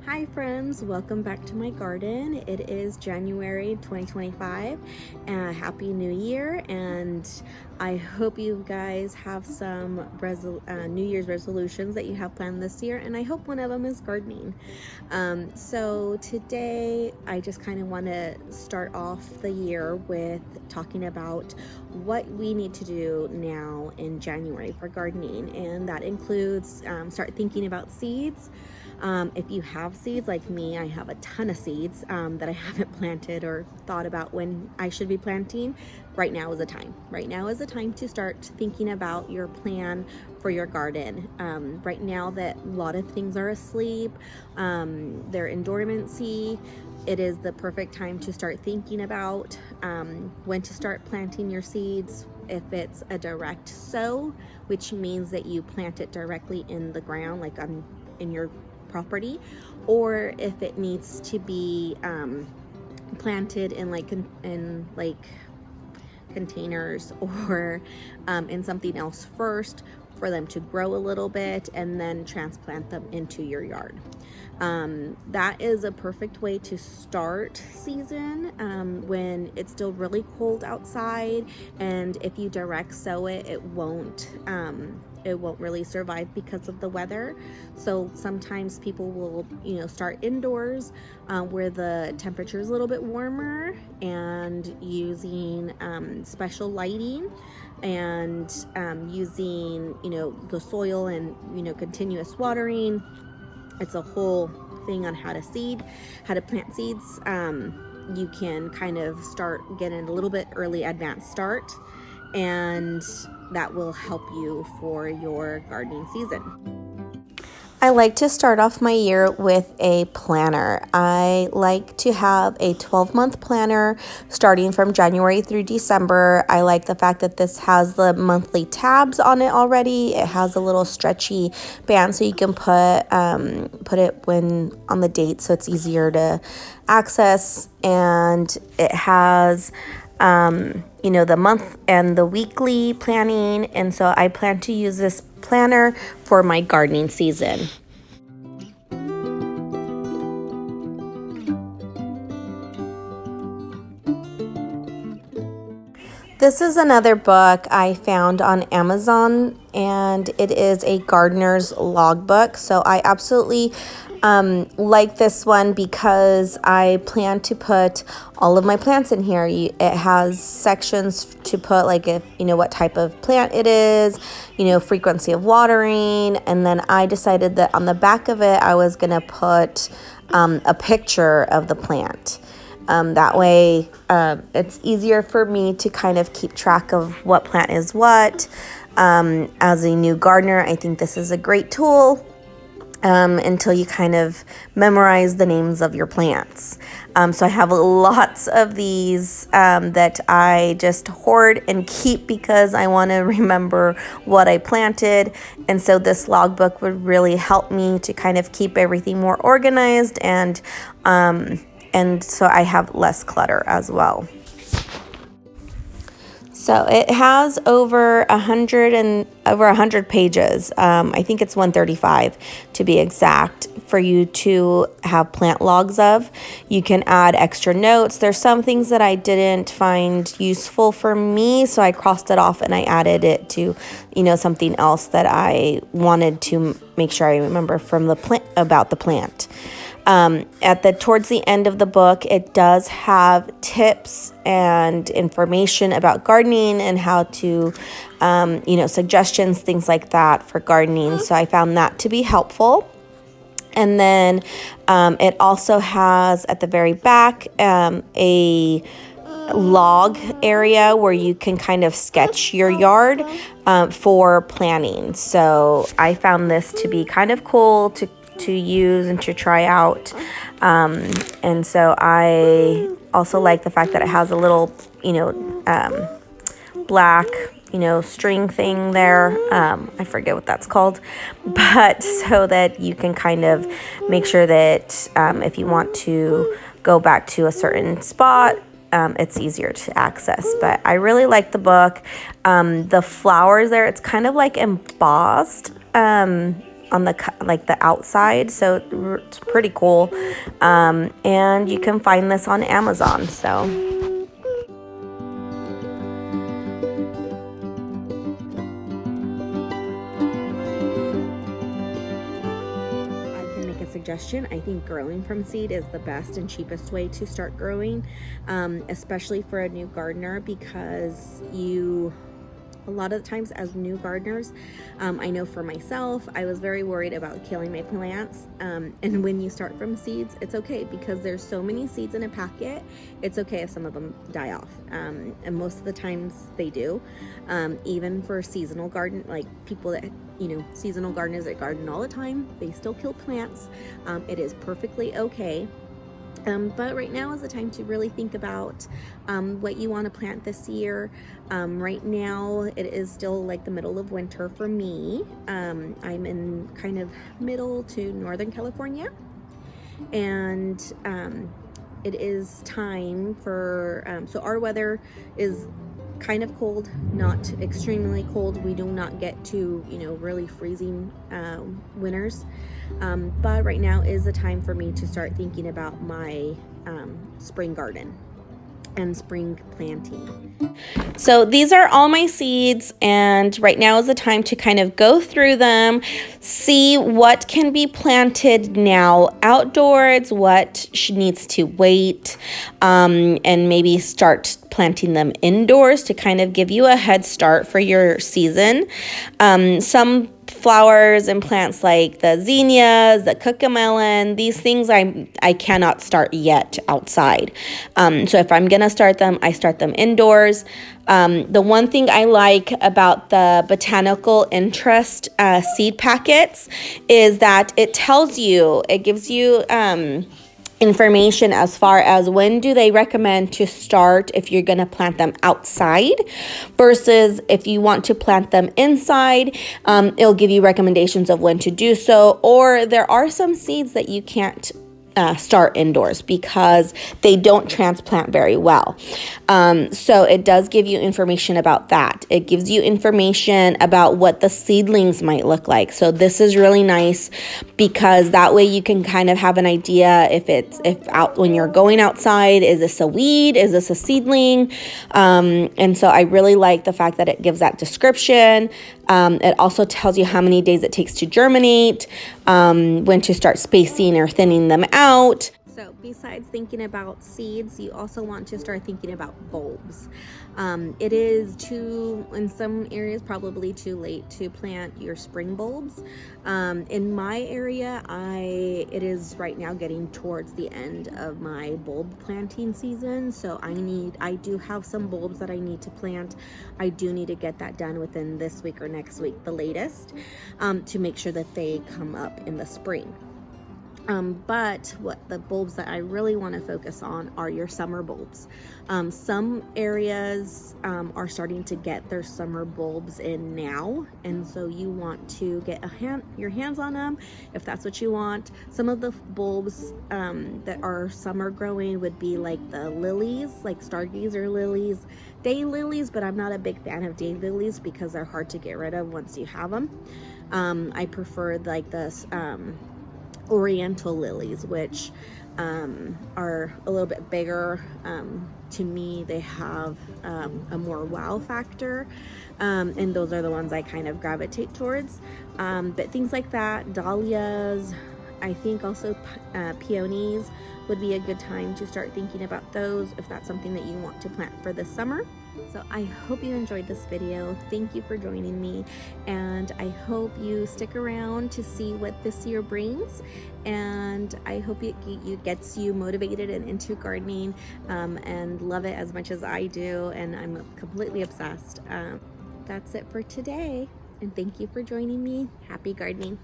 Hi friends, welcome back to my garden. It is January 2025. Happy New Year, and I hope you guys have some New Year's resolutions that you have planned this year, and I hope one of them is gardening. So today I just kind of want to start off the year with talking about what we need to do now in January for gardening, and that includes start thinking about seeds. If you have seeds like me, I have a ton of seeds that I haven't planted or thought about when I should be planting. Right now is the time. Right now is the time to start thinking about your plan for your garden. Right now that a lot of things are asleep, they're in dormancy, it is the perfect time to start thinking about when to start planting your seeds. If it's a direct sow, which means that you plant it directly in the ground, like in your property, or if it needs to be planted in containers or in something else first for them to grow a little bit and then transplant them into your yard. That is a perfect way to start season when it's still really cold outside, and if you direct sow it, it won't really survive because of the weather. So sometimes people will start indoors where the temperature is a little bit warmer, and using special lighting and using the soil and continuous watering. It's a whole thing on how to plant seeds. You can kind of start getting a little bit early advanced start, and that will help you for your gardening season. I like to start off my year with a planner. I like to have a 12-month planner starting from January through December. I like the fact that this has the monthly tabs on it already. It has a little stretchy band so you can put it when on the date so it's easier to access, and it has the month and the weekly planning, and so I plan to use this planner for my gardening season. This is another book I found on Amazon, and it is a gardener's logbook. So I absolutely like this one because I plan to put all of my plants in here. It has sections to put what type of plant it is, frequency of watering, and then I decided that on the back of it I was gonna put a picture of the plant. That way it's easier for me to kind of keep track of what plant is what. As a new gardener, I think this is a great tool until you kind of memorize the names of your plants. So I have lots of these that I just hoard and keep because I want to remember what I planted. And so this logbook would really help me to kind of keep everything more organized, and so I have less clutter as well. So it has over 100 pages. I think it's 135 to be exact, for you to have plant logs of. You can add extra notes. There's some things that I didn't find useful for me, so I crossed it off and I added it to, something else that I wanted to make sure I remember from the plant about the plant. Towards the end of the book, it does have tips and information about gardening and how to, suggestions, things like that for gardening. So I found that to be helpful. And then it also has at the very back a log area where you can kind of sketch your yard for planning. So I found this to be kind of cool to use and to try out, and so I also like the fact that it has a little black string thing there. I forget what that's called, but so that you can kind of make sure that if you want to go back to a certain spot, it's easier to access. But I really like the book. The flowers there, it's kind of like embossed. on the like the outside, so it's pretty cool. And you can find this on Amazon. So suggestion, I think growing from seed is the best and cheapest way to start growing, especially for a new gardener, because a lot of the times as new gardeners, I know for myself, I was very worried about killing my plants. And when you start from seeds, it's okay, because there's so many seeds in a packet. It's okay if some of them die off. And most of the times they do. Even for seasonal garden, like people that, seasonal gardeners that garden all the time, they still kill plants. It is perfectly okay. But right now is the time to really think about what you want to plant this year. Right now it is still like the middle of winter for me. I'm in kind of middle to Northern California, and it is time for, so our weather is kind of cold, not extremely cold. We do not get to, really freezing winters. But right now is the time for me to start thinking about my spring garden and spring planting. So these are all my seeds, and right now is the time to kind of go through them, see what can be planted now outdoors, what needs to wait, and maybe start planting them indoors to kind of give you a head start for your season. Some flowers and plants like the zinnias, the cucamelon, these things I cannot start yet outside. So if I'm gonna start them, I start them indoors. The one thing I like about the Botanical Interest seed packets is that it gives you information as far as when do they recommend to start if you're going to plant them outside versus if you want to plant them inside. It'll give you recommendations of when to do so, or there are some seeds that you can't start indoors because they don't transplant very well. So it does give you information about that. It gives you information about what the seedlings might look like. So this is really nice because that way you can kind of have an idea if out when you're going outside, is this a weed? Is this a seedling? And so I really like the fact that it gives that description. It also tells you how many days it takes to germinate, when to start spacing or thinning them out. So besides thinking about seeds, you also want to start thinking about bulbs. It is in some areas, probably too late to plant your spring bulbs. In my area, it is right now getting towards the end of my bulb planting season. So I do have some bulbs that I need to plant. I do need to get that done within this week or next week, the latest, to make sure that they come up in the spring. But what the bulbs that I really want to focus on are your summer bulbs. Some areas are starting to get their summer bulbs in now, and so you want to get your hands on them if that's what you want. Some of the bulbs that are summer growing would be like the lilies, like stargazer lilies, day lilies, but I'm not a big fan of day lilies because they're hard to get rid of once you have them. I prefer like this oriental lilies, which are a little bit bigger. To me, they have a more wow factor, and those are the ones I kind of gravitate towards. But things like that, dahlias, I think also peonies would be a good time to start thinking about those if that's something that you want to plant for this summer. So I hope you enjoyed this video. Thank you for joining me, and I hope you stick around to see what this year brings, and I hope it gets you motivated and into gardening, and love it as much as I do, and I'm completely obsessed. That's it for today, and thank you for joining me. Happy gardening.